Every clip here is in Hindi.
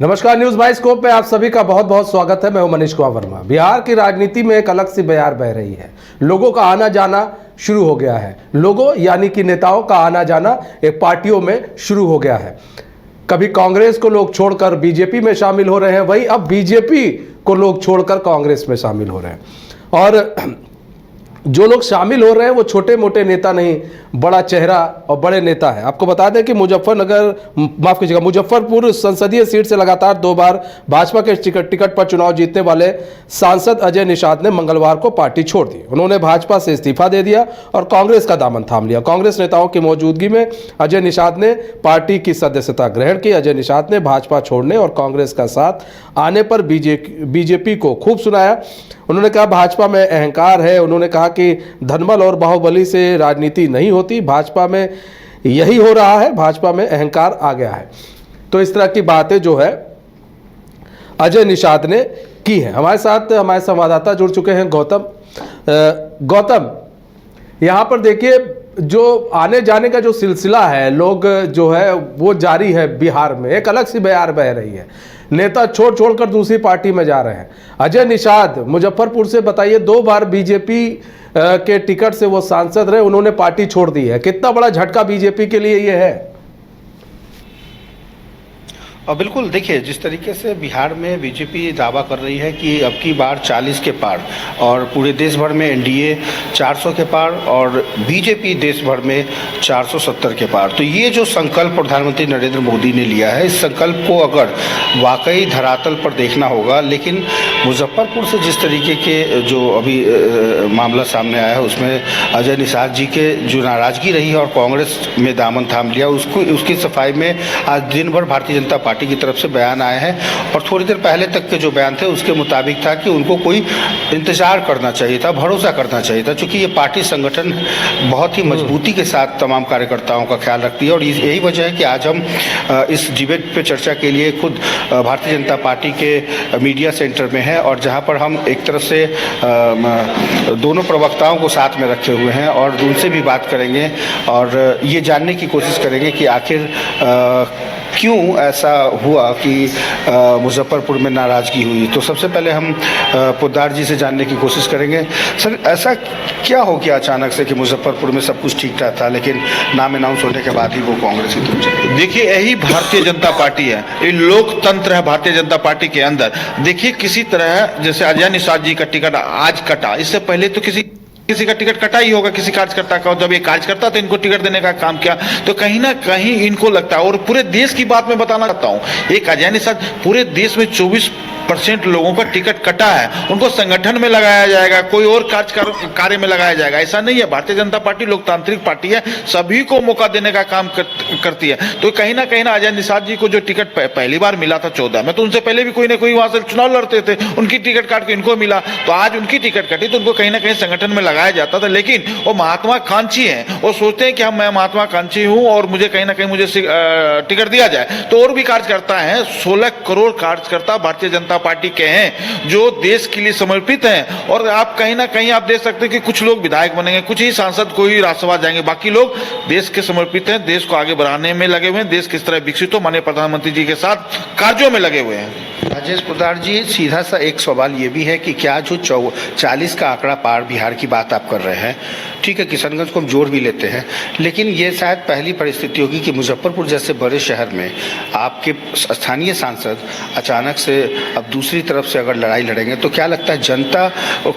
नमस्कार, न्यूज बाइस्कोप में आप सभी का बहुत बहुत स्वागत है। मैं हूं मनीष कुमार वर्मा। बिहार की राजनीति में एक अलग सी बयार बह रही है। लोगों का आना जाना शुरू हो गया है। लोगों यानी कि नेताओं का आना जाना एक पार्टियों में शुरू हो गया है। कभी कांग्रेस को लोग छोड़कर बीजेपी में शामिल हो रहे हैं, वही अब बीजेपी को लोग छोड़कर कांग्रेस में शामिल हो रहे हैं। और जो लोग शामिल हो रहे हैं वो छोटे मोटे नेता नहीं, बड़ा चेहरा और बड़े नेता है। आपको बता दें कि मुजफ्फरपुर संसदीय सीट से लगातार 2 बार भाजपा के टिकट पर चुनाव जीतने वाले सांसद अजय निषाद ने मंगलवार को पार्टी छोड़ दी। उन्होंने भाजपा से इस्तीफा दे दिया और कांग्रेस का दामन थाम लिया। कांग्रेस नेताओं की मौजूदगी में अजय निषाद ने पार्टी की सदस्यता ग्रहण की। अजय निषाद ने भाजपा छोड़ने और कांग्रेस का साथ आने पर बीजेपी को खूब सुनाया। उन्होंने कहा भाजपा में अहंकार है। उन्होंने कहा कि धनबल और बाहुबली से राजनीति नहीं होती, भाजपा में यही हो रहा है, भाजपा में अहंकार आ गया है। तो इस तरह की बातें जो है अजय निषाद ने की है। हमारे साथ हमारे संवाददाता जुड़ चुके हैं गौतम, यहाँ पर देखिए जो आने जाने का जो सिलसिला है, लोग जो है वो जारी है। बिहार में एक अलग सी बयार बह रही है। नेता छोड़कर दूसरी पार्टी में जा रहे हैं। अजय निषाद मुजफ्फरपुर से बताइए, 2 बार बीजेपी के टिकट से वो सांसद रहे, उन्होंने पार्टी छोड़ दी है। कितना बड़ा झटका बीजेपी के लिए ये है? और बिल्कुल देखिए, जिस तरीके से बिहार में बीजेपी दावा कर रही है कि अब की बार 40 के पार और पूरे देश भर में एनडीए 400 के पार और बीजेपी देश भर में 470 के पार, तो ये जो संकल्प प्रधानमंत्री नरेंद्र मोदी ने लिया है, इस संकल्प को अगर वाकई धरातल पर देखना होगा। लेकिन मुजफ्फरपुर से जिस तरीके के जो अभी मामला सामने आया है, उसमें अजय निषाद जी के जो नाराजगी रही है और कांग्रेस में दामन थाम लिया, उसकी सफाई में आज दिन भर भारतीय जनता पार्टी की तरफ से बयान आए हैं। और थोड़ी देर पहले तक के जो बयान थे उसके मुताबिक था कि उनको कोई इंतजार करना चाहिए था, भरोसा करना चाहिए था, क्योंकि ये पार्टी संगठन बहुत ही मजबूती के साथ तमाम कार्यकर्ताओं का ख्याल रखती है। और यही वजह है कि आज हम इस डिबेट पे चर्चा के लिए खुद भारतीय जनता पार्टी के मीडिया सेंटर में हैं, और जहां पर हम एक तरफ से दोनों प्रवक्ताओं को साथ में रखे हुए हैं और उनसे भी बात करेंगे और ये जानने की कोशिश करेंगे कि आखिर क्यों ऐसा हुआ कि मुजफ्फरपुर में नाराज़गी हुई। तो सबसे पहले हम पोद्दार जी से जानने की कोशिश करेंगे। सर, ऐसा क्या हो गया अचानक से कि मुजफ्फरपुर में सब कुछ ठीक ठाक था, लेकिन नाम अनाउंस होने के बाद ही वो कांग्रेस की तरफ चले गए? देखिए, यही भारतीय जनता पार्टी है, ये लोकतंत्र है भारतीय जनता पार्टी के अंदर। देखिए, किसी तरह जैसे अजय निषाद जी का टिकट आज कटा, इससे पहले तो किसी का टिकट कटा ही होगा, किसी कार्यकर्ता का। जब ये कार्यकर्ता तो इनको टिकट देने का काम किया, तो कहीं ना कहीं इनको लगता है, और पूरे देश की बात मैं बताना चाहता हूं, एक अजय निषाद, पूरे देश में 24% लोगों का टिकट कटा है, उनको संगठन में लगाया जाएगा, कोई और कार्य में लगाया जाएगा, ऐसा नहीं है। भारतीय जनता पार्टी लोकतांत्रिक पार्टी है, सभी को मौका देने का काम करती है। तो कहीं ना अजय निषाद जी को जो टिकट पहली बार मिला था 14 में, तो उनसे पहले भी कोई ना कोई वहां से चुनाव लड़ते थे, उनकी टिकट काट के इनको मिला, तो आज उनकी टिकट कटी तो उनको कहीं ना कहीं संगठन में लगाया जाता था। लेकिन वो महात्माकांक्षी हैं, वो सोचते हैं कि मैं महात्माकांक्षी हूं और मुझे कहीं ना कहीं मुझे टिकट दिया जाए। तो और भी कार्यकर्ता हैं, 16 करोड़ कार्यकर्ता भारतीय जनता पार्टी के हैं जो देश के लिए समर्पित हैं। और आप कहीं ना कहीं आप देख सकते हैं कि कुछ लोग विधायक बनेंगे, कुछ ही सांसद, कोई राज्यसभा जाएंगे, बाकी लोग देश के समर्पित हैं, देश को आगे बढ़ाने में लगे हुए हैं, देश किस तरह विकसित हो, माननीय प्रधानमंत्री जी के साथ कार्यों में लगे हुए हैं। राजेश पोद्दार जी, सीधा सा एक सवाल ये भी है कि क्या जो 40 का आंकड़ा पार बिहार की बात आप कर रहे हैं, ठीक है, किशनगंज को हम जोड़ भी लेते हैं, लेकिन ये शायद पहली परिस्थिति होगी कि मुजफ्फरपुर जैसे बड़े शहर में आपके स्थानीय सांसद अचानक से अब दूसरी तरफ से अगर लड़ाई लड़ेंगे, तो क्या लगता है जनता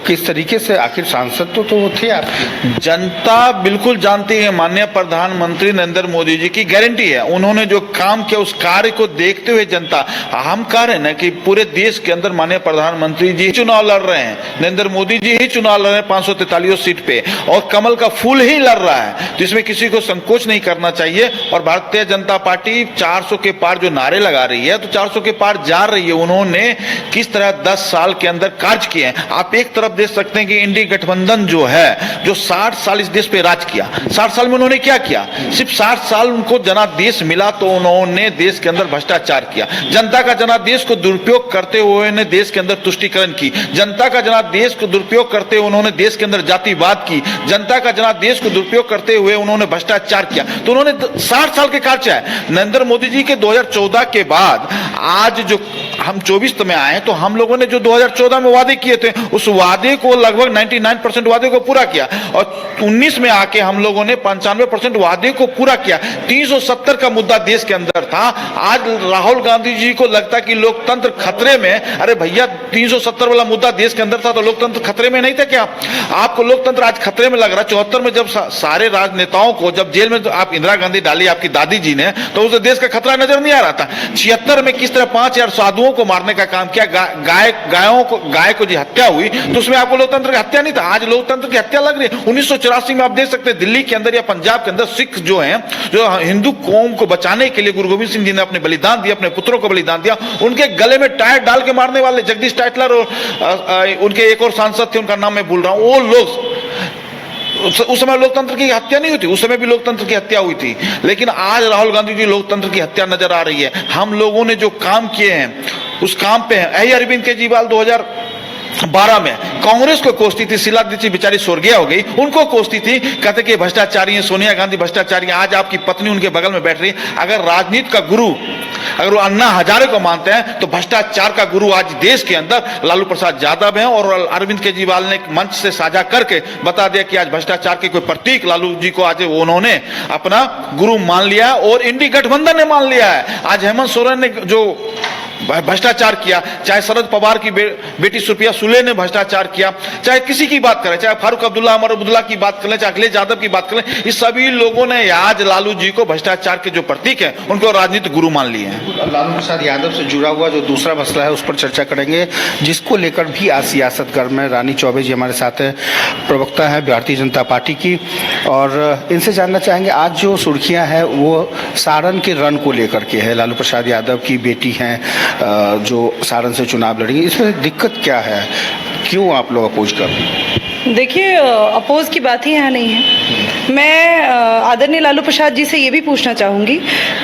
किस तरीके से, आखिर सांसद तो वो थे आपकी? जनता बिल्कुल जानती है, माननीय प्रधानमंत्री नरेंद्र मोदी जी की गारंटी है, उन्होंने जो काम किया उस कार्य को देखते हुए जनता, हम कह रहे हैं ना कि पूरे देश के अंदर माननीय प्रधानमंत्री जी चुनाव लड़ रहे हैं, नरेंद्र मोदी जी ही चुनाव लड़ रहे हैं 543 सीट पे, और कमल का फूल ही लड़ रहा है, तो इसमें किसी को संकोच नहीं करना चाहिए। और भारतीय जनता पार्टी 400 के पार जो नारे लगा रही है, तो 400 के पार जा रही है। उन्होंने किस तरह 10 साल के अंदर कार्य किए हैं। आप एक तरफ देख सकते हैं कि इंडी गठबंधन जो है, जो 60 साल इस देश पे राज किया, 60 साल में उन्होंने क्या किया? सिर्फ 60 साल उनको जनादेश मिला, तो उन्होंने देश के अंदर भ्रष्टाचार किया, जनता का जनादेश को दुरुपयोग करते हुए ने देश के अंदर तुष्टीकरण की, जनता का जनादेश को दुरुपयोग करते हुए उन्होंने देश के अंदर जातिवाद की, जनता का जनादेश को दुरुपयोग करते हुए उन्होंने भ्रष्टाचार किया। तो उन्होंने 60 साल के कार्य है। नरेंद्र मोदी जी के 2014 के बाद आज जो हम 24 में आए, तो हम लोगों ने जो 2014 में वादे किए थे, उस वादे को लगभग 99% वादे को पूरा किया, और 19 में आके हम लोगों ने 95% वादे को पूरा किया। 370 का मुद्दा देश के अंदर था। आज राहुल गांधी जी को लगता कि लोकतंत्र खतरे में। अरे भैया, 370 वाला मुद्दा देश के अंदर था तो लोकतंत्र खतरे में नहीं था क्या? आपको लोकतंत्र आज खतरे में लग रहा है। 74 में जब सारे राजनेताओं को जब जेल में आप इंदिरा गांधी डाली आपकी दादी जी ने, तो उस देश का खतरा नजर नहीं आ रहा था। 76 में किस तरह 5000 साधुओं को मारने का काम किया, गाय को जी हत्या हुई, तो उसमें आपको लोकतंत्र की हत्या नहीं था। आज लोकतंत्र की हत्या लग रही है। 1984 में आप देख सकते हैं दिल्ली के अंदर या पंजाब के अंदर सिख जो हैं, जो हिंदू कौम को बचाने के लिए गुरु गोविंद सिंह जी ने अपने बलिदान दिया, अपने पुत्रों को बलिदान दिया, उनके गले में टायर डाल के मारने वाले जगदीश टाइटलर और उनके एक और सांसद थे, उनका नाम मैं भूल रहा हूं, वो लोग, उस समय लोकतंत्र की हत्या नहीं हुई थी, उस समय भी लोकतंत्र की हत्या हुई थी। लेकिन आज राहुल गांधी जी लोकतंत्र की हत्या नजर आ रही है। हम लोगों ने जो काम किए हैं उस काम पे है। यही अरविंद केजरीवाल 2012 में कांग्रेस को कोसती थी, शीला दीक्षित बेचारी स्वर्गीय हो गई, उनको कोसती थी, कहते कि भ्रष्टाचारी है, सोनिया गांधी भ्रष्टाचारी है। आज आपकी पत्नी उनके बगल में बैठ रही है। अगर राजनीति का गुरु अगर वो अन्ना हजारे को मानते हैं, तो भ्रष्टाचार का गुरु आज देश के अंदर लालू प्रसाद यादव हैं। और अरविंद केजरीवाल ने मंच से साझा करके बता दिया कि आज भ्रष्टाचार के कोई प्रतीक लालू जी को आज उन्होंने अपना गुरु मान लिया और इंडी गठबंधन ने मान लिया है। आज हेमंत सोरेन ने जो भ्रष्टाचार किया, चाहे शरद पवार की बेटी सुप्रिया सुले ने भ्रष्टाचार किया, चाहे किसी की बात करें, चाहे फारूक अब्दुल्ला अमर अब्दुल्ला की बात करें, चाहे अखिलेश यादव की बात करें, इस सभी लोगों ने आज लालू जी को भ्रष्टाचार के जो प्रतीक है उनको राजनीतिक गुरु मान लिए हैं। लालू प्रसाद यादव से जुड़ा हुआ जो दूसरा मसला है उस पर चर्चा करेंगे, जिसको लेकर भी आज सियासत गर्म है। रानी चौबे जी हमारे साथ है, प्रवक्ता है भारतीय जनता पार्टी की, और इनसे जानना चाहेंगे आज जो सुर्खियां हैं वो सारण के रन को लेकर के है। लालू प्रसाद यादव की बेटी हैं जो सारण से चुनाव लड़ेंगी, इसमें दिक्कत क्या है, क्यों आप लोग अपोज कर रहे हैं? देखिए, अपोज की बात ही यहाँ नहीं है। मैं आदरणीय लालू प्रसाद जी से ये भी पूछना चाहूँगी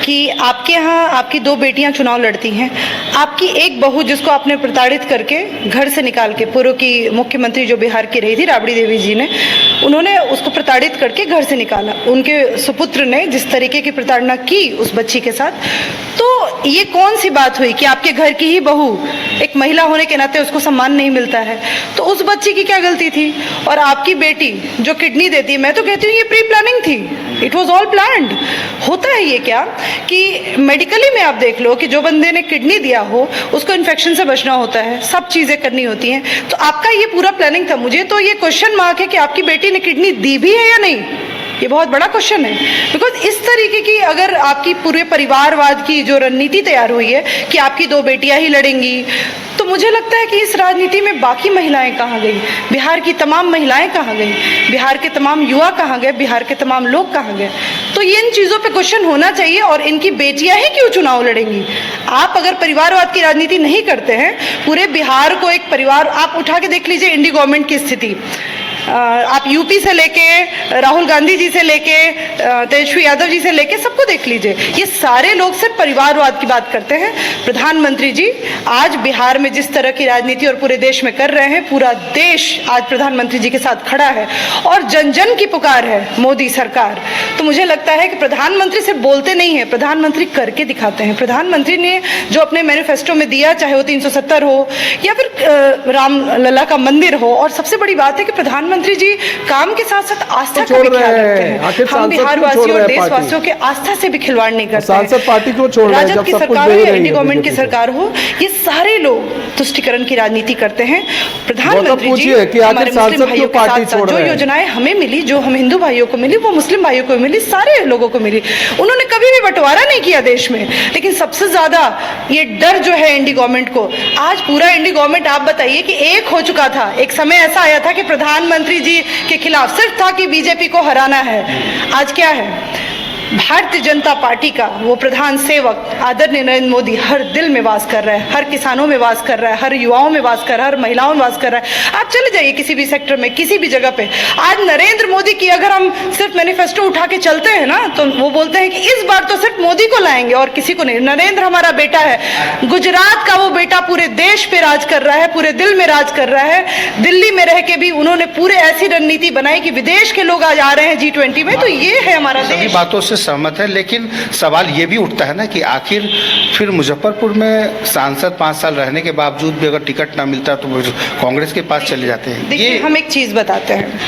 कि आपके यहाँ आपकी 2 बेटियाँ चुनाव लड़ती हैं, आपकी एक बहू जिसको आपने प्रताड़ित करके घर से निकाल के, पूर्व की मुख्यमंत्री जो बिहार की रही थी राबड़ी देवी जी ने, उन्होंने उसको प्रताड़ित करके घर से निकाला। उनके सुपुत्र ने जिस तरीके की प्रताड़ना की उस बच्ची के साथ, तो ये कौन सी बात हुई कि आपके घर की ही बहू एक महिला होने के नाते उसको सम्मान नहीं मिलता है? तो उस बच्ची की क्या गलती थी? और आपकी बेटी जो किडनी देती है, मैं तो कहती हूँ ये प्री प्लानिंग थी, इट वॉज ऑल प्लान्ड। होता है ये क्या कि मेडिकली में आप देख लो कि जो बंदे ने किडनी दिया हो उसको इन्फेक्शन से बचना होता है, सब चीज़ें करनी होती हैं, तो आपका ये पूरा प्लानिंग था। मुझे तो ये क्वेश्चन मार्क है कि आपकी बेटी ने किडनी दी भी है या नहीं, ये बहुत बड़ा क्वेश्चन है। बिकॉज इस तरीके की अगर आपकी पूरे परिवारवाद की जो रणनीति तैयार हुई है कि आपकी 2 बेटियां ही लड़ेंगी, तो मुझे लगता है कि इस राजनीति में बाकी महिलाएं कहाँ गई, बिहार की तमाम महिलाएं कहाँ गई, बिहार के तमाम युवा कहाँ गए, बिहार के तमाम लोग कहाँ गए? तो ये इन चीज़ों पे क्वेश्चन होना चाहिए। और इनकी बेटियां ही क्यों चुनाव लड़ेंगी? आप अगर परिवारवाद की राजनीति नहीं करते हैं, पूरे बिहार को एक परिवार, आप उठा के देख लीजिए इंडी गवर्नमेंट की स्थिति, आप यूपी से लेके राहुल गांधी जी से लेके तेजस्वी यादव जी से लेके सबको देख लीजिए, ये सारे लोग सिर्फ परिवारवाद की बात करते हैं। प्रधानमंत्री जी आज बिहार में जिस तरह की राजनीति और पूरे देश में कर रहे हैं, पूरा देश आज प्रधानमंत्री जी के साथ खड़ा है और जन जन की पुकार है मोदी सरकार। तो मुझे लगता है कि प्रधानमंत्री सिर्फ बोलते नहीं है, प्रधानमंत्री करके दिखाते हैं। प्रधानमंत्री ने जो अपने मैनिफेस्टो में दिया, चाहे वो 370 हो या फिर राम लला का मंदिर हो, और सबसे बड़ी बात है कि प्रधानमंत्री जी काम के साथ साथ आस्था का भी ख्याल रखते हैं। हम बिहार वासियों और देशवासियों के आस्था से भी खिलवाड़ नहीं करते। सांसद पार्टी क्यों छोड़ रहे हैं? राजद की सरकार हो या इंडी गवर्नमेंट की सरकार हो, ये सारे लोग तुष्टिकरण की राजनीति करते हैं। प्रधानमंत्री जी हमारे मुस्लिम भाइयों के साथ साथ जो योजनाएं हमें मिली, जो हम हिंदू भाइयों को मिली, वो मुस्लिम भाइयों को मिली, सारे लोगों को मिली। उन्होंने कभी भी बंटवारा नहीं किया देश में। लेकिन सबसे ज्यादा ये डर जो है इंडी गवर्नमेंट को, आज पूरा इंडी गवर्नमेंट आप बताइए कि एक हो चुका था। एक समय ऐसा आया था कि प्रधानमंत्री जी के खिलाफ सिर्फ था कि बीजेपी को हराना है। आज क्या है? भारतीय जनता पार्टी का वो प्रधान सेवक आदरणीय नरेंद्र मोदी हर दिल में वास कर रहा है, हर किसानों में वास कर रहा है, हर युवाओं में वास कर रहा है, हर महिलाओं में वास कर रहा है। आप चले जाइए किसी भी सेक्टर में, किसी भी जगह पे, आज नरेंद्र मोदी की अगर हम सिर्फ मैनिफेस्टो उठा के चलते हैं ना, तो वो बोलते हैं कि इस बार तो सिर्फ मोदी को लाएंगे और किसी को नहीं। नरेंद्र हमारा बेटा है, गुजरात का वो बेटा पूरे देश पे राज कर रहा है, पूरे दिल में राज कर रहा है। दिल्ली में रह के भी उन्होंने पूरे ऐसी रणनीति बनाई कि विदेश के लोग आज आ रहे हैं G20 में, तो ये है हमारा सभी देश। बातों से सहमत है, लेकिन सवाल ये भी उठता है ना कि आखिर फिर मुजफ्फरपुर में सांसद 5 साल रहने के बावजूद भी अगर टिकट ना मिलता तो वो कांग्रेस के पास चले जाते हैं। देखिए, हम एक चीज बताते हैं,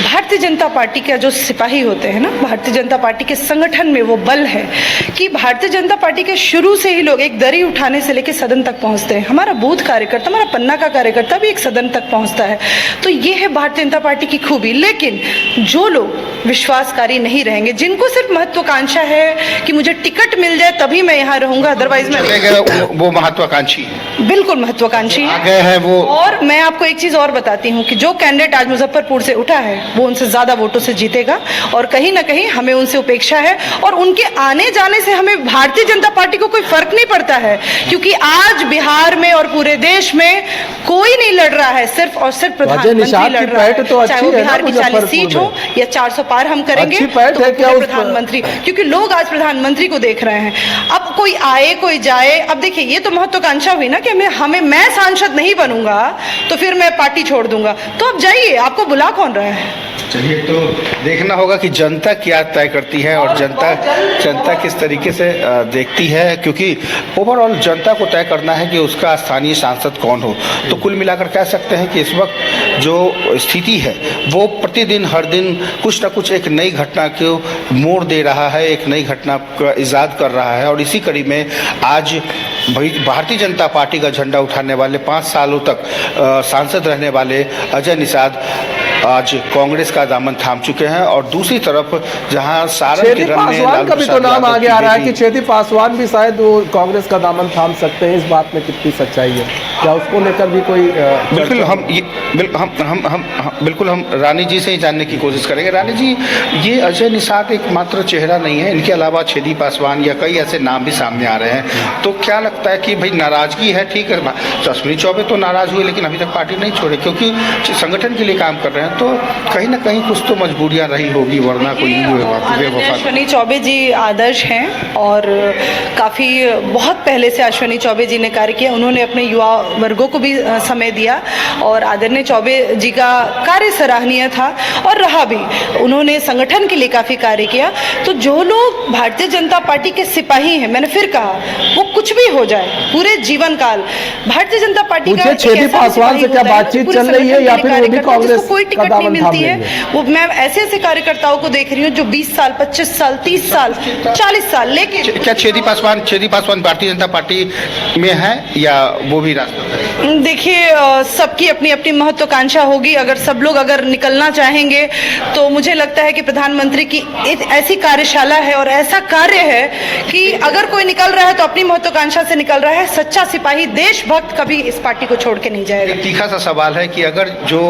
भारतीय जनता पार्टी का जो सिपाही होते हैं ना, भारतीय जनता पार्टी के संगठन में वो बल है कि भारतीय जनता पार्टी के शुरू से ही लोग एक दरी उठाने से लेकर सदन तक पहुंचते हैं। हमारा बूथ कार्यकर्ता, हमारा पन्ना का कार्यकर्ता भी एक सदन तक पहुंचता है। तो ये है भारतीय जनता पार्टी की खूबी। लेकिन जो लोग विश्वासकारी नहीं रहेंगे, जिनको सिर्फ महत्वाकांक्षा है कि मुझे टिकट मिल जाए तभी मैं यहाँ रहूंगा, अदरवाइज मैं चले गए, वो महत्वाकांक्षी है, बिल्कुल महत्वाकांक्षी आ है। गए हैं वो। और मैं आपको एक चीज और बताती हूँ कि जो कैंडिडेट आज मुजफ्फरपुर से उठा है वो उनसे ज्यादा वोटों से जीतेगा, और कहीं ना कहीं हमें उनसे उपेक्षा है, और उनके आने जाने से हमें भारतीय जनता पार्टी को कोई फर्क नहीं पड़ता है, क्योंकि आज बिहार में और पूरे देश में कोई नहीं लड़ रहा है, सिर्फ और सिर्फ प्रधानमंत्री लड़ रहा है। तो चाहे वो बिहार की 40 सीट हो या 400 पार हम करेंगे, तो प्रधानमंत्री, क्योंकि लोग आज प्रधानमंत्री को देख रहे हैं। अब कोई आए कोई जाए, अब देखिए ये तो महत्वाकांक्षा हुई ना कि मैं सांसद नहीं बनूंगा तो फिर मैं पार्टी छोड़ दूंगा। तो अब जाइए, आपको बुला कौन रहा है? चलिए, तो देखना होगा कि जनता क्या तय करती है और जनता किस तरीके से देखती है, क्योंकि ओवरऑल जनता को तय करना है कि उसका स्थानीय सांसद कौन हो। तो कुल मिलाकर कह सकते हैं कि इस वक्त जो स्थिति है वो प्रतिदिन हर दिन कुछ ना कुछ एक नई घटना को मोड़ दे रहा है, एक नई घटना का इजाद कर रहा है। और इसी कड़ी में आज भारतीय जनता पार्टी का झंडा उठाने वाले 5 सालों तक सांसद रहने वाले अजय निषाद आज कांग्रेस का दामन थाम चुके हैं। और दूसरी तरफ जहां सारण के रन में पासवान का भी तो नाम आगे आ रहा है कि छेदी पासवान भी शायद वो कांग्रेस का दामन थाम सकते हैं। इस बात में कितनी सच्चाई है? क्या उसको लेकर भी कोई बिल्कुल हम रानी जी से ही जानने की कोशिश करेंगे। रानी जी, ये अजय निषाद एक मात्र चेहरा नहीं है, इनके अलावा छेदी पासवान या कई ऐसे नाम भी सामने आ रहे हैं। तो क्या लगता है कि भाई नाराजगी है? ठीक है, अश्विनी चौबे तो नाराज हुए लेकिन अभी तक पार्टी नहीं छोड़े, क्योंकि संगठन के लिए काम कर रहे हैं। तो कहीं ना कहीं कुछ तो मजबूरियां रही होगी, वरना कोई अश्विनी चौबे जी आदर्श हैं और काफ़ी बहुत पहले से अश्विनी चौबे जी ने कार्य किया। उन्होंने अपने युवा वर्गों को भी समय दिया और आदरणीय चौबे जी का कार्य सराहनीय था और रहा भी। उन्होंने संगठन के लिए काफ़ी कार्य किया। तो जो लोग भारतीय जनता पार्टी के सिपाही हैं, मैंने फिर कहा, वो कुछ भी हो जाए पूरे जीवन काल भारतीय जनता पार्टी का छेदी पासवान से क्या बातचीत चल रही है या फिर वो भी कांग्रेस कोई टिकट नहीं मिलती है? वो मैं ऐसे ऐसे कार्यकर्ताओं को देख रही हूँ जो 20 साल 25 साल 30 साल 40 साल, लेकिन क्या छेदी पासवान भारतीय जनता पार्टी में है या वो भी राष्ट्र? देखिए, सबकी अपनी अपनी महत्वाकांक्षा होगी। अगर सब लोग अगर निकलना चाहेंगे तो मुझे लगता है कि प्रधानमंत्री की ऐसी कार्यशाला है और ऐसा कार्य है कि अगर कोई निकल रहा है तो अपनी महत्वाकांक्षा से निकल रहा है। सच्चा सिपाही देशभक्त कभी इस पार्टी को छोड़ के नहीं जाएगा। तीखा सा सवाल है कि अगर जो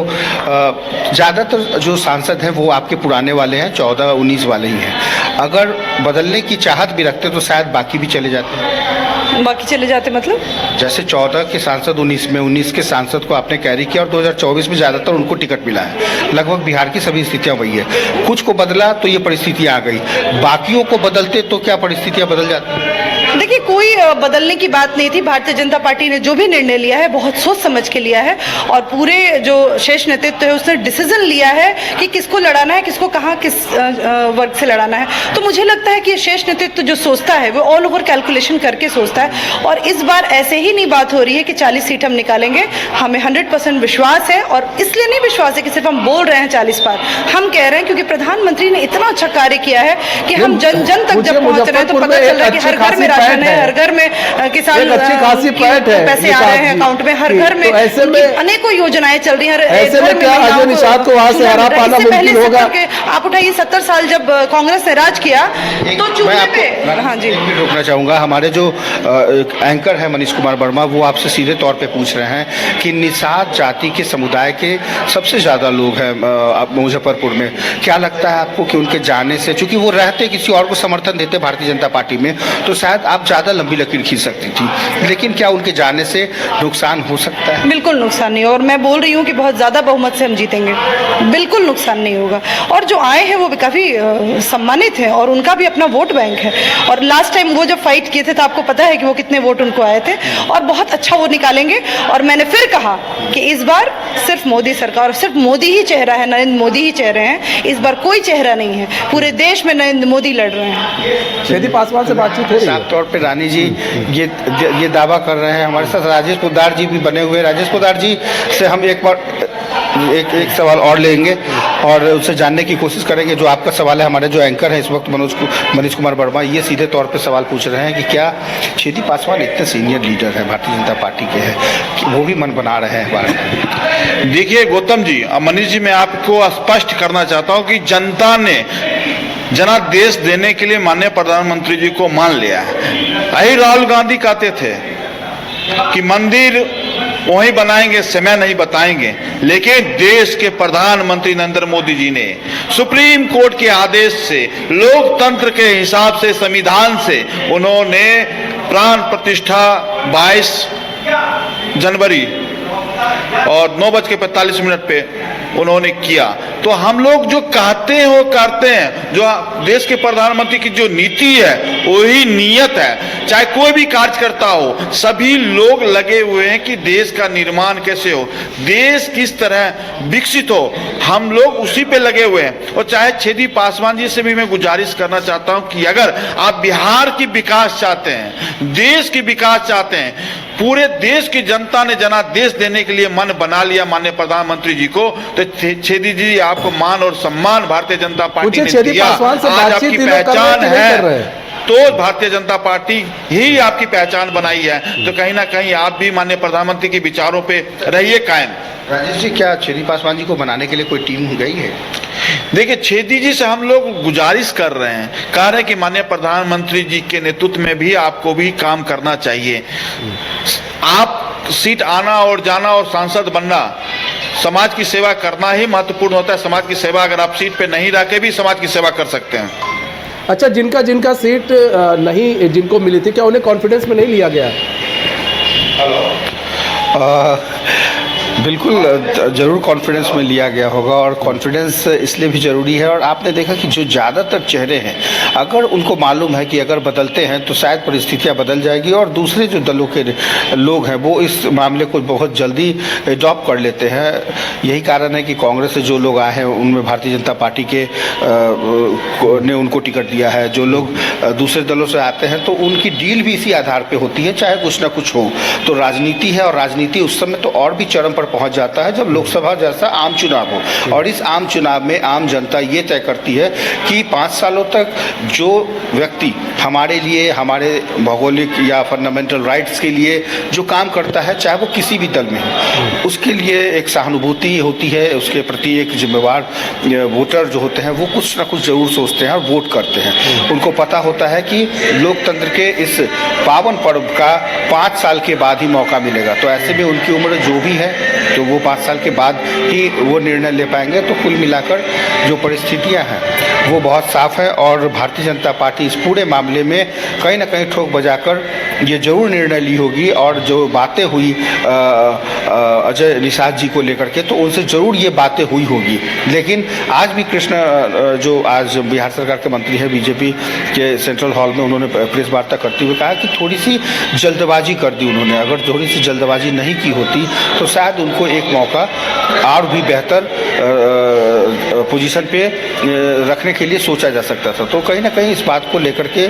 ज़्यादातर जो सांसद हैं वो आपके पुराने वाले हैं, 14-19 वाले ही हैं, अगर बदलने की चाहत भी रखते तो शायद बाकी भी चले जाते हैं। बाकी चले जाते मतलब? जैसे 14 के सांसद 19 में, 19 के सांसद को आपने कैरी किया और 2024 में ज़्यादातर उनको टिकट मिला है। लगभग बिहार की सभी स्थितियां वही है। कुछ को बदला तो ये परिस्थितियां आ गई, बाकियों को बदलते तो क्या परिस्थितियां बदल जाती? देखिए, कोई बदलने की बात नहीं थी। भारतीय जनता पार्टी ने जो भी निर्णय लिया है बहुत सोच समझ के लिया है और पूरे जो शेष नेतृत्व है उसने डिसीजन लिया है कि किसको लड़ाना है, किसको कहाँ किस वर्ग से लड़ाना है। तो मुझे लगता है कि ये शेष नेतृत्व जो सोचता है वो ऑल ओवर कैलकुलेशन करके सोचता है। और इस बार ऐसे ही नहीं बात हो रही है कि 40 सीट हम निकालेंगे। हमें 100% विश्वास है और इसलिए नहीं विश्वास है कि सिर्फ हम बोल रहे हैं 40 पार। हम कह रहे हैं क्योंकि प्रधानमंत्री ने इतना अच्छा कार्य किया है कि हम जन जन तक जब पहुंच रहे हैं तो पता चल रहा है कि हर घर में राशन है, है। हर घर में किसान एक अच्छी खासी पैठ है पैसे आ रहे हैं अकाउंट में, हर घर में तो ऐसे में अनेकों योजनाएं चल रही हैं। ऐसे में क्या अजय निषाद को वहां से हरा पाना मुमकिन होगा? आप उठाइए 70 साल जब कांग्रेस ने राज किया तो चूल्हे पे, हाँ जी, एक मिनट रोकना चाहूँगा। हमारे जो एंकर है मनीष कुमार वर्मा, वो आपसे सीधे तौर पे पूछ रहे हैं कि निषाद जाति के समुदाय के सबसे ज़्यादा लोग हैं मुजफ्फरपुर में। क्या लगता है आपको कि उनके जाने से, चूंकि वो रहते किसी और को समर्थन देते भारतीय जनता पार्टी में, तो शायद आप ज़्यादा लंबी लकीर खींच सकती थी, लेकिन क्या उनके जाने से नुकसान हो सकता है? बिल्कुल नुकसान नहीं, और मैं बोल रही हूँ कि बहुत ज़्यादा बहुमत से हम जीतेंगे, बिल्कुल नुकसान नहीं होगा। और जो आए हैं वो भी काफ़ी सम्मानित हैं और उनका भी अपना वोट बैंक है। और लास्ट टाइम वो जब फाइट किए थे तो आपको पता है कि वो कितने वोट उनको आए थे, और बहुत अच्छा वो निकालेंगे। और मैंने फिर कहा कि इस बार सिर्फ मोदी सरकार, सिर्फ मोदी ही चेहरा है, नरेंद्र मोदी ही चेहरे हैं, इस बार कोई चेहरा नहीं है, पूरे देश में नरेंद्र मोदी लड़ रहे हैं। छेदी पासवान से बातचीत हो रही है? साफ तौर पे रानी जी ये दावा कर रहे हैं। हमारे साथ राजेश पोद्दार जी भी बने हुए हैं। राजेश पोद्दार जी से हम एक बार एक सवाल और लेंगे और उससे जानने की कोशिश करेंगे। जो आपका सवाल है, हमारे जो एंकर हैं इस वक्त मनीष कुमार वर्मा, ये सीधे तौर पे सवाल पूछ रहे हैं कि क्या छेदी पासवान इतने सीनियर लीडर हैं, भारतीय जनता पार्टी के हैं, कि वो भी मन बना रहे हैं बार? देखिए गौतम जी, मनीष जी, मैं आपको स्पष्ट करना चाहता हूं कि जनता ने जनादेश देने के लिए माननीय प्रधानमंत्री जी को मान लिया है। यही राहुल गांधी कहते थे कि मंदिर वहीं बनाएंगे, समय नहीं बताएंगे, लेकिन देश के प्रधानमंत्री नरेंद्र मोदी जी ने सुप्रीम कोर्ट के आदेश से, लोकतंत्र के हिसाब से, संविधान से उन्होंने प्राण प्रतिष्ठा 22 जनवरी और 9:45 पे उन्होंने किया। तो हम लोग जो कहते हैं वो करते हैं। जो देश के प्रधानमंत्री की जो नीति है वही नियत है। चाहे कोई भी कार्यकर्ता हो, सभी लोग लगे हुए हैं कि देश का निर्माण कैसे हो, देश किस तरह विकसित हो, हम लोग उसी पे लगे हुए हैं। और चाहे छेदी पासवान जी से भी मैं गुजारिश करना चाहता हूं कि अगर आप बिहार की विकास चाहते हैं, देश की विकास चाहते हैं, पूरे देश की जनता ने जनादेश देने के लिए मन बना लिया माननीय प्रधानमंत्री जी को, तो छेदी जी आपको मान और सम्मान भारतीय जनता पार्टी ने दिया। आज आपकी पहचान है, तो भारतीय जनता पार्टी ही आपकी पहचान बनाई है। तो कहीं ना कहीं आप भी माननीय प्रधानमंत्री के विचारों पे रहिए कायम। राजेश जी, क्या छेदी पासवान जी को बनाने के लिए कोई टीम गई है? देखिए, छेदी जी से हम लोग गुजारिश कर रहे हैं, कह रहे हैं कि माननीय प्रधानमंत्री जी के नेतृत्व में भी आपको भी काम करना चाहिए। आप सीट आना और जाना और सांसद बनना, समाज की सेवा करना ही महत्वपूर्ण होता है। समाज की सेवा अगर आप सीट पे नहीं रह के भी समाज की सेवा कर सकते हैं। अच्छा, जिनका सीट नहीं, जिनको मिली थी, क्या उन्हें कॉन्फिडेंस में नहीं लिया गया? बिल्कुल ज़रूर कॉन्फिडेंस में लिया गया होगा, और कॉन्फिडेंस इसलिए भी ज़रूरी है। और आपने देखा कि जो ज़्यादातर चेहरे हैं, अगर उनको मालूम है कि अगर बदलते हैं तो शायद परिस्थितियां बदल जाएगी, और दूसरे जो दलों के लोग हैं वो इस मामले को बहुत जल्दी अडॉप्ट कर लेते हैं। यही कारण है कि कांग्रेस से जो लोग आए हैं उनमें भारतीय जनता पार्टी के ने उनको टिकट दिया है। जो लोग दूसरे दलों से आते हैं तो उनकी डील भी इसी आधार पर होती है, चाहे कुछ ना कुछ हो। तो राजनीति है, और राजनीति उस समय तो और भी चरम पर पहुंच जाता है जब लोकसभा जैसा आम चुनाव हो। और इस आम चुनाव में आम जनता ये तय करती है कि 5 सालों तक जो व्यक्ति हमारे लिए, हमारे भौगोलिक या फंडामेंटल राइट्स के लिए जो काम करता है, चाहे वो किसी भी दल में हो, उसके लिए एक सहानुभूति होती है, उसके प्रति एक जिम्मेवार वोटर जो होते हैं वो कुछ ना कुछ जरूर सोचते हैं और वोट करते हैं। उनको पता होता है कि लोकतंत्र के इस पावन पर्व का 5 साल के बाद ही मौका मिलेगा। तो ऐसे में उनकी उम्र जो भी है तो वो 5 साल के बाद ही वो निर्णय ले पाएंगे। तो कुल मिलाकर जो परिस्थितियां हैं वो बहुत साफ है, और भारतीय जनता पार्टी इस पूरे मामले में कहीं ना कहीं ठोक बजाकर ये जरूर निर्णय ली होगी। और जो बातें हुई अजय निषाद जी को लेकर के, तो उनसे जरूर ये बातें हुई होगी। लेकिन आज भी कृष्ण जो आज बिहार सरकार के मंत्री हैं, बीजेपी के सेंट्रल हॉल में उन्होंने प्रेस वार्ता करते हुए कहा कि थोड़ी सी जल्दबाजी कर दी उन्होंने। अगर थोड़ी सी जल्दबाजी नहीं की होती तो शायद उनको एक मौका और भी बेहतर पोजीशन पे रखने के लिए सोचा जा सकता था। तो कहीं ना कहीं इस बात को लेकर के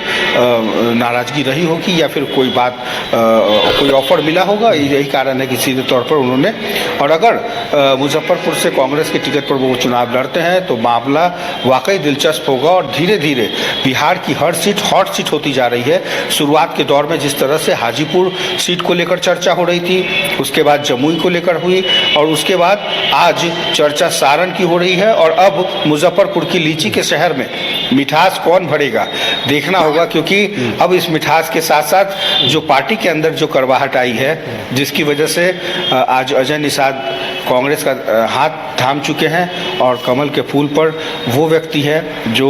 नाराज़गी रही होगी या फिर कोई बात कोई ऑफर मिला होगा, यही कारण है कि सीधे तौर पर उन्होंने। और अगर मुजफ्फरपुर से कांग्रेस के टिकट पर वो चुनाव लड़ते हैं तो मामला वाकई दिलचस्प होगा और धीरे धीरे बिहार की हर सीट हॉट सीट होती जा रही है। शुरुआत के दौर में जिस तरह से हाजीपुर सीट को लेकर चर्चा हो रही थी, उसके बाद जमुई को लेकर हुई और उसके बाद आज चर्चा सारण की हो रही है और अब मुजफ्फरपुर की लीची के शहर में मिठास कौन भरेगा देखना होगा, क्योंकि अब इस मिठास के साथ साथ जो पार्टी के अंदर जो कड़वाहट आई है, जिसकी वजह से आज अजय निषाद कांग्रेस का हाथ थाम चुके हैं और कमल के फूल पर वो व्यक्ति है जो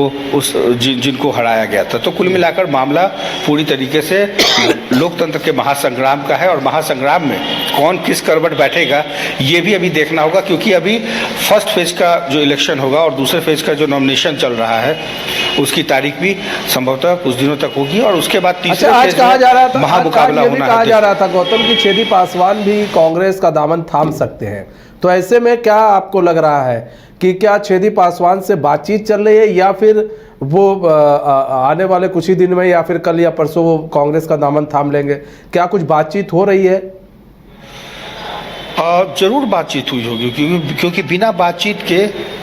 जिनको हराया गया था। तो कुल मिलाकर मामला पूरी तरीके से लोकतंत्र के महासंग्राम का है और महासंग्राम में कौन किस करवट बैठेगा ये भी अभी देखना होगा, क्योंकि अभी फर्स्ट फेज का जो इलेक्शन होगा और दूसरे फेज का जो नॉमिनेशन चल रहा है उसकी तारीख भी संभवतः कुछ दिनों तक होगी और उसके बाद तीसरे आज कहा जा रहा था, महामुकाबला होना है। कहा जा रहा था गौतम कि छेदी पासवान भी कांग्रेस का दामन थाम सकते हैं, तो ऐसे में क्या आपको लग रहा है कि क्या छेदी पासवान से बातचीत चल रही है या फिर वो आने वाले कुछ ही दिन में या फिर कल या परसों वो कांग्रेस का दामन थाम लेंगे? क्या कुछ बातचीत हो रही है? जरूर बातचीत हुई होगी, क्योंकि बिना बातचीत के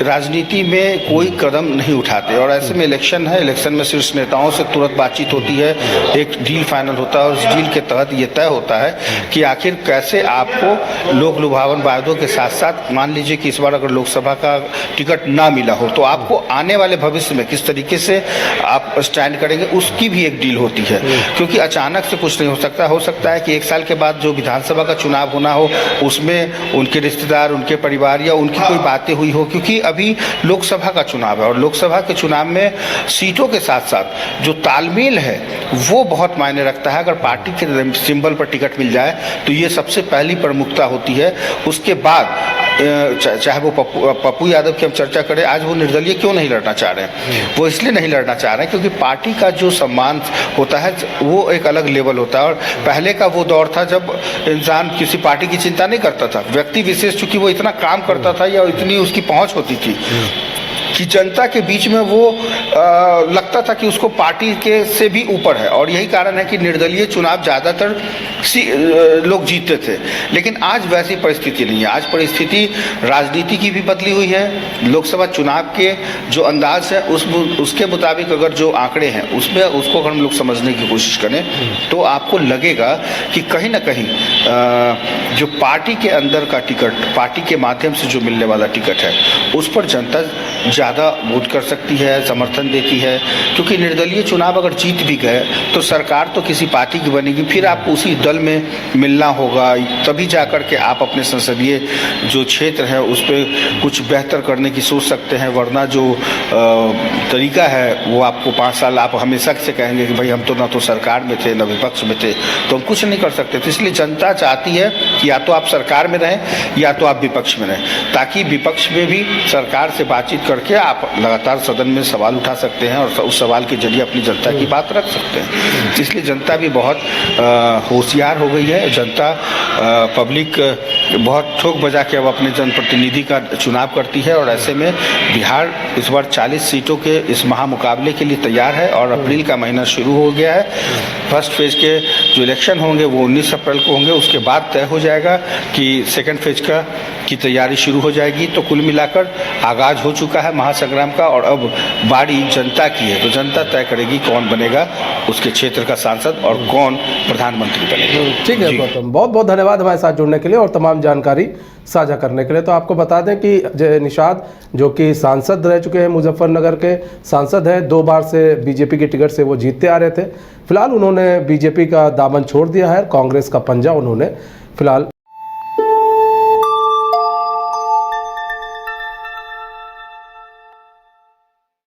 राजनीति में कोई कदम नहीं उठाते और ऐसे में इलेक्शन है, इलेक्शन में शीर्ष नेताओं से तुरंत बातचीत होती है, एक डील फाइनल होता है और उस डील के तहत ये तय होता है कि आखिर कैसे आपको लोक लुभावन वायदों के साथ साथ, मान लीजिए कि इस बार अगर लोकसभा का टिकट ना मिला हो तो आपको आने वाले भविष्य में किस तरीके से आप स्टैंड करेंगे, उसकी भी एक डील होती है। क्योंकि अचानक से कुछ नहीं हो सकता है कि एक साल के बाद जो विधानसभा का चुनाव होना हो उसमें उनके रिश्तेदार, उनके परिवार या उनकी कोई बातें हुई हो, क्योंकि अभी लोकसभा का चुनाव है और लोकसभा के चुनाव में सीटों के साथ साथ जो तालमेल है वो बहुत मायने रखता है। अगर पार्टी के सिंबल पर टिकट मिल जाए तो ये सबसे पहली प्रमुखता होती है। उसके बाद चाहे वो पप्पू यादव की हम चर्चा करें, आज वो निर्दलीय क्यों नहीं लड़ना चाह रहे हैं? वो इसलिए नहीं लड़ना चाह रहे हैं क्योंकि पार्टी का जो सम्मान होता है वो एक अलग लेवल होता है और पहले का वो दौर था जब इंसान किसी पार्टी की चिंता नहीं करता था, व्यक्ति विशेष चूंकि वो इतना काम करता था या इतनी उसकी पहुंच होती थी कि जनता के बीच में वो लगता था कि उसको पार्टी के से भी ऊपर है और यही कारण है कि निर्दलीय चुनाव ज़्यादातर लोग जीतते थे। लेकिन आज वैसी परिस्थिति नहीं है। आज परिस्थिति राजनीति की भी बदली हुई है। लोकसभा चुनाव के जो अंदाज है उसके मुताबिक अगर जो आंकड़े हैं उसमें उसको अगर हम लोग समझने की कोशिश करें तो आपको लगेगा कि कहीं ना कहीं जो पार्टी के अंदर का टिकट, पार्टी के माध्यम से जो मिलने वाला टिकट है उस पर जनता ज़्यादा वोट कर सकती है, समर्थन देती है। क्योंकि निर्दलीय चुनाव अगर जीत भी गए तो सरकार तो किसी पार्टी की बनेगी, फिर आप उसी दल में मिलना होगा, तभी जाकर के आप अपने संसदीय जो क्षेत्र है उस पर कुछ बेहतर करने की सोच सकते हैं। वरना जो तरीका है वो आपको 5 साल आप हमेशा से कहेंगे कि भाई हम तो ना तो सरकार में थे ना विपक्ष में थे, तो हम कुछ नहीं कर सकते। तो इसलिए जनता चाहती है कि या तो आप सरकार में रहें या तो आप विपक्ष में रहें, ताकि विपक्ष में भी सरकार से बातचीत करके आप लगातार सदन में सवाल उठा सकते हैं और उस सवाल के जरिए अपनी जनता की बात रख सकते हैं। इसलिए जनता भी बहुत होशियार हो गई है। जनता पब्लिक बहुत ठोक बजा के अब अपने जनप्रतिनिधि का चुनाव करती है और ऐसे में बिहार इस बार 40 सीटों के इस महामुकाबले के लिए तैयार है और अप्रैल का महीना शुरू हो गया है। फर्स्ट फेज के जो इलेक्शन होंगे वो 19 अप्रैल को होंगे, उसके बाद तय हो जाएगा कि सेकेंड फेज की तैयारी शुरू हो जाएगी। तो कुल मिलाकर आगाज हो चुका है महासंग्राम का और अब बारी जनता की है। तो जनता तय करेगी कौन बनेगा उसके क्षेत्र का सांसद और कौन प्रधानमंत्री बनेगा। ठीक है गौतम, बहुत बहुत धन्यवाद हमारे साथ जुड़ने के लिए और तमाम जानकारी साझा करने के लिए। तो आपको बता दें कि अजय निषाद जो कि सांसद रह चुके हैं, मुजफ्फरनगर के सांसद हैं, 2 बार से बीजेपी की टिकट से वो जीतते आ रहे थे। फिलहाल उन्होंने बीजेपी का दामन छोड़ दिया है, कांग्रेस का पंजा उन्होंने फिलहाल